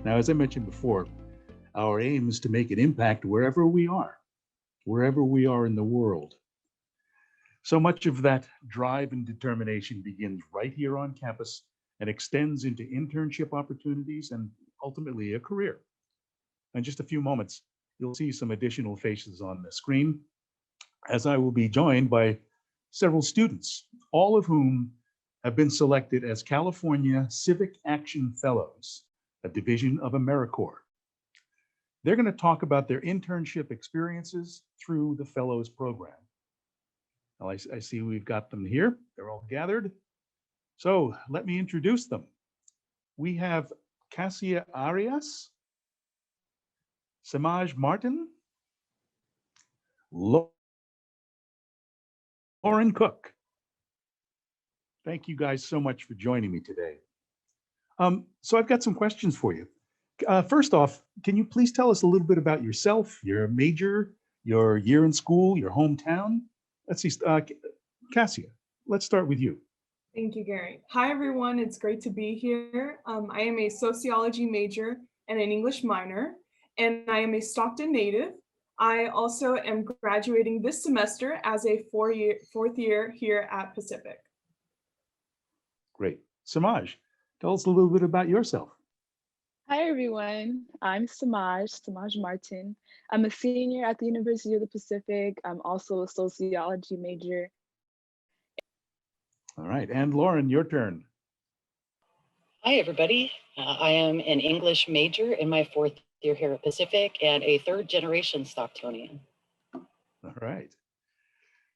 Now, as I mentioned before, our aim is to make an impact wherever we are in the world. So much of that drive and determination begins right here on campus and extends into internship opportunities and ultimately a career. In just a few moments, you'll see some additional faces on the screen as I will be joined by several students, all of whom have been selected as California Civic Action Fellows, a division of AmeriCorps. They're going to talk about their internship experiences through the Fellows program. Well, I see we've got them here. They're all gathered. So let me introduce them. We have Cassia Arias, Samaj Martin, Lauren Cook. Thank you guys so much for joining me today. So I've got some questions for you. First off, can you please tell us a little bit about yourself, your major, your year in school, your hometown? Let's see, Cassia, let's start with you. Thank you, Gary. Hi, everyone. It's great to be here. I am a sociology major and an English minor, and I am a Stockton native. I also am graduating this semester as a fourth year here at Pacific. Great. Samaj, tell us a little bit about yourself. Hi, everyone. I'm Samaj Martin. I'm a senior at the University of the Pacific. I'm also a sociology major. All right, and Lauren, your turn. Hi, everybody. I am an English major in my fourth year here at Pacific and a third generation Stocktonian. All right.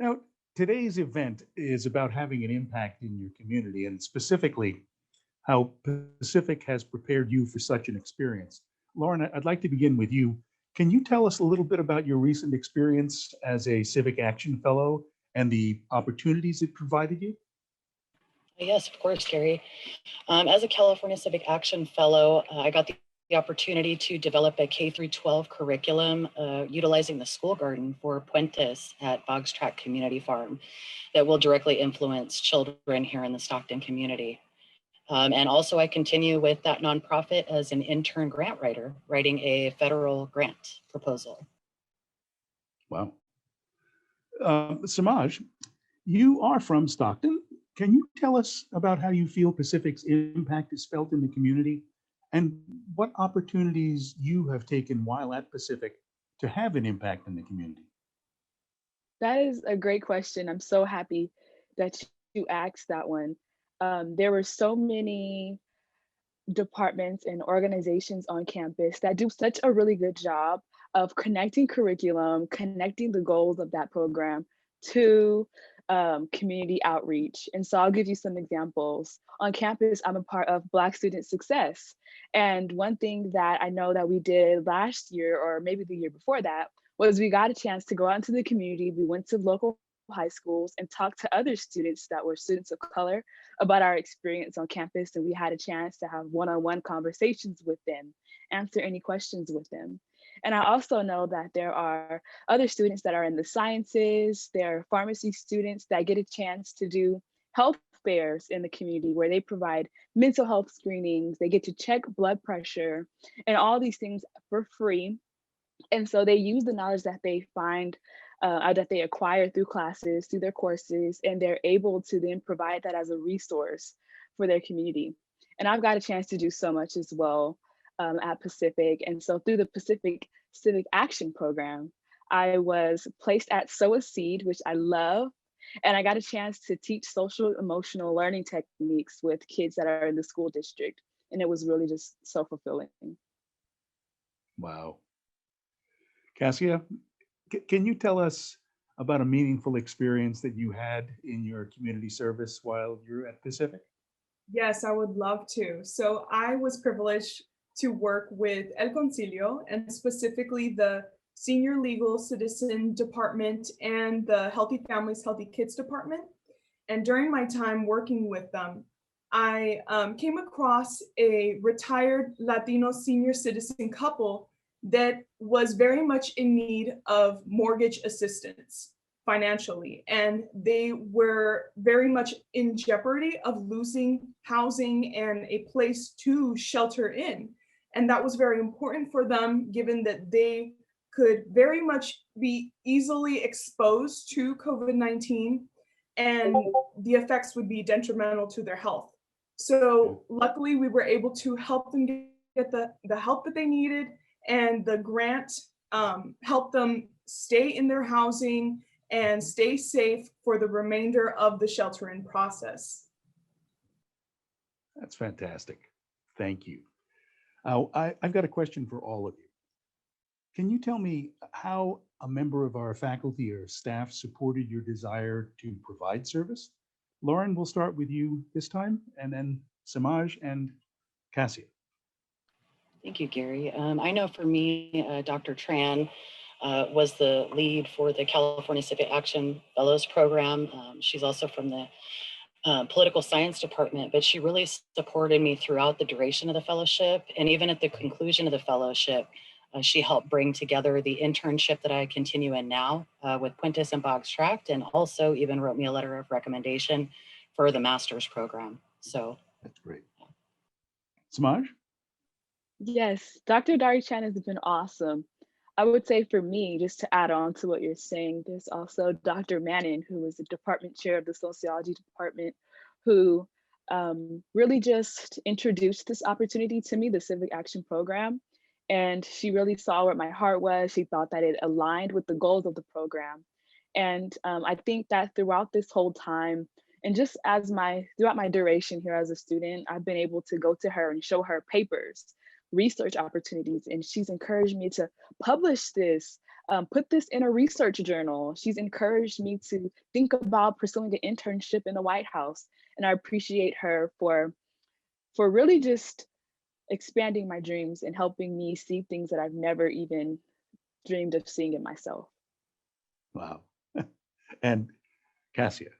Now, today's event is about having an impact in your community and specifically how Pacific has prepared you for such an experience. Lauren, I'd like to begin with you. Can you tell us a little bit about your recent experience as a Civic Action Fellow and the opportunities it provided you? Yes, of course, Gary. As a California Civic Action Fellow, I got the opportunity to develop a K-12 curriculum utilizing the school garden for Puentes at Boggs Track Community Farm that will directly influence children here in the Stockton community. And also I continue with that nonprofit as an intern grant writer, writing a federal grant proposal. Wow. Samaj, you are from Stockton. Can you tell us about how you feel Pacific's impact is felt in the community and what opportunities you have taken while at Pacific to have an impact in the community? That is a great question. I'm so happy that you asked that one. There were so many departments and organizations on campus that do such a really good job of connecting curriculum, connecting the goals of that program to community outreach. And so I'll give you some examples. On campus, I'm a part of Black Student Success. And one thing that I know that we did last year, or maybe the year before that, was we got a chance to go out into the community. We went to local high schools and talked to other students that were students of color about our experience on campus. And we had a chance to have one-on-one conversations with them, answer any questions with them. And I also know that there are other students that are in the sciences, there are pharmacy students that get a chance to do health fairs in the community where they provide mental health screenings, they get to check blood pressure and all these things for free. And so they use the knowledge that they find, that they acquire through classes, through their courses, and they're able to then provide that as a resource for their community. And I've got a chance to do so much as well at Pacific. And so through the Pacific Civic Action Program, I was placed at Sow a Seed, which I love. And I got a chance to teach social emotional learning techniques with kids that are in the school district. And it was really just so fulfilling. Wow. Cassia, can you tell us about a meaningful experience that you had in your community service while you're at Pacific? Yes, I would love to. So I was privileged to work with El Concilio and specifically the Senior Legal Citizen Department and the Healthy Families, Healthy Kids Department. And during my time working with them, I came across a retired Latino senior citizen couple that was very much in need of mortgage assistance financially. And they were very much in jeopardy of losing housing and a place to shelter in. And that was very important for them, given that they could very much be easily exposed to COVID-19 and the effects would be detrimental to their health. So luckily we were able to help them get the help that they needed, and the grant helped them stay in their housing and stay safe for the remainder of the shelter-in process. That's fantastic. Thank you. I've got a question for all of you. Can you tell me how a member of our faculty or staff supported your desire to provide service? Lauren, we'll start with you this time, and then Samaj and Cassia. Thank you, Gary. I know for me, Dr. Tran was the lead for the California Civic Action Fellows Program. She's also from the political science department, but she really supported me throughout the duration of the fellowship. And even at the conclusion of the fellowship, she helped bring together the internship that I continue in now with Quintus and Boggs Tract, and also even wrote me a letter of recommendation for the master's program. So that's great. Samaj? Yes, Dr. Dari Chan has been awesome. I would say for me, just to add on to what you're saying, there's also Dr. Mannon, who is the department chair of the sociology department, who really just introduced this opportunity to me, the Civic Action Program. And she really saw what my heart was. She thought that it aligned with the goals of the program. And I think that throughout this whole time, and just as throughout my duration here as a student, I've been able to go to her and show her papers, research opportunities, and she's encouraged me to publish this, put this in a research journal. She's encouraged me to think about pursuing an internship in the White House. And I appreciate her for really just expanding my dreams and helping me see things that I've never even dreamed of seeing in myself. Wow. And Cassia?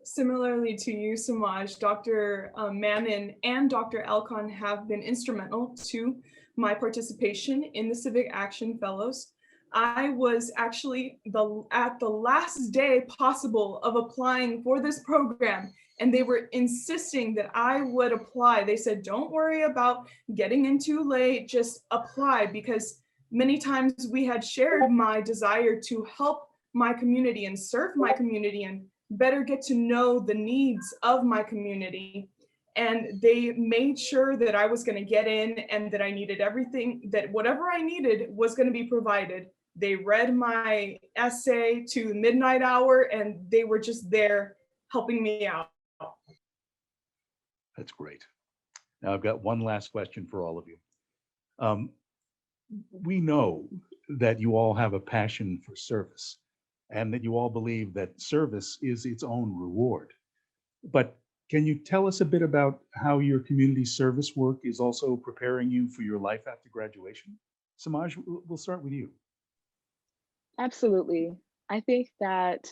Similarly to you, Samaj, Dr. Mannon and Dr. Alcon have been instrumental to my participation in the Civic Action Fellows. I was actually at the last day possible of applying for this program, and they were insisting that I would apply. They said, don't worry about getting in too late, just apply, because many times we had shared my desire to help my community and serve my community and better get to know the needs of my community. And they made sure that I was going to get in and that I needed everything, that whatever I needed was going to be provided. They read my essay to the midnight hour, and they were just there helping me out. That's great. Now I've got one last question for all of you. We know that you all have a passion for service, and that you all believe that service is its own reward. But can you tell us a bit about how your community service work is also preparing you for your life after graduation? Samaj, we'll start with you. Absolutely. I think that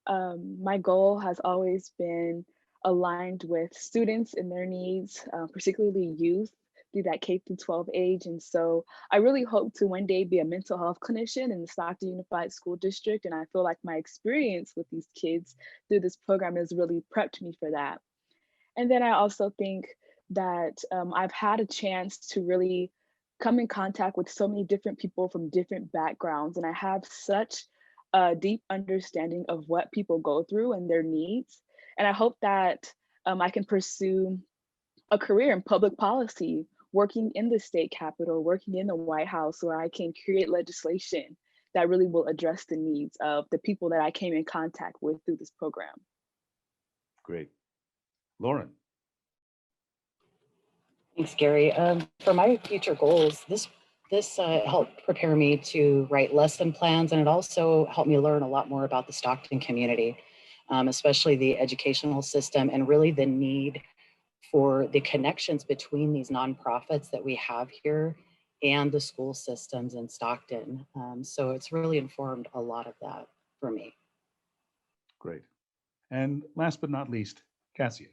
my goal has always been aligned with students and their needs, particularly youth, through that K through 12 age. And so I really hope to one day be a mental health clinician in the Stockton Unified School District. And I feel like my experience with these kids through this program has really prepped me for that. And then I also think that I've had a chance to really come in contact with so many different people from different backgrounds. And I have such a deep understanding of what people go through and their needs. And I hope that I can pursue a career in public policy, working in the state capitol, working in the White House, where I can create legislation that really will address the needs of the people that I came in contact with through this program. Great. Lauren? thanks, Gary. For my future goals, this helped prepare me to write lesson plans, and it also helped me learn a lot more about the Stockton community, especially the educational system, and really the need for the connections between these nonprofits that we have here and the school systems in Stockton. So it's really informed a lot of that for me. Great. And last but not least, Cassia.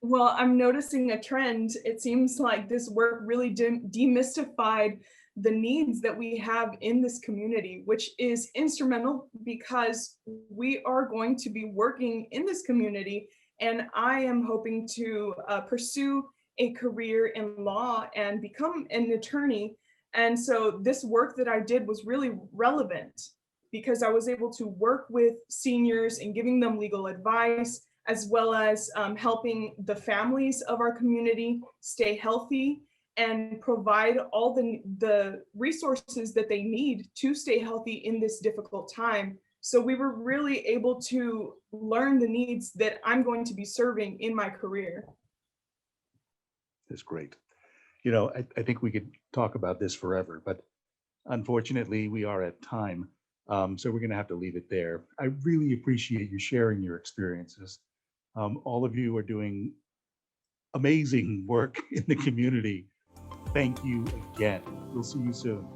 Well, I'm noticing a trend. It seems like this work really demystified the needs that we have in this community, which is instrumental because we are going to be working in this community. And I am hoping to pursue a career in law and become an attorney. And so this work that I did was really relevant because I was able to work with seniors and giving them legal advice, as well as helping the families of our community stay healthy and provide all the resources that they need to stay healthy in this difficult time. So we were really able to learn the needs that I'm going to be serving in my career. That's great. You know, I think we could talk about this forever, but unfortunately, we are at time. So we're going to have to leave it there. I really appreciate you sharing your experiences. All of you are doing amazing work in the community. Thank you again. We'll see you soon.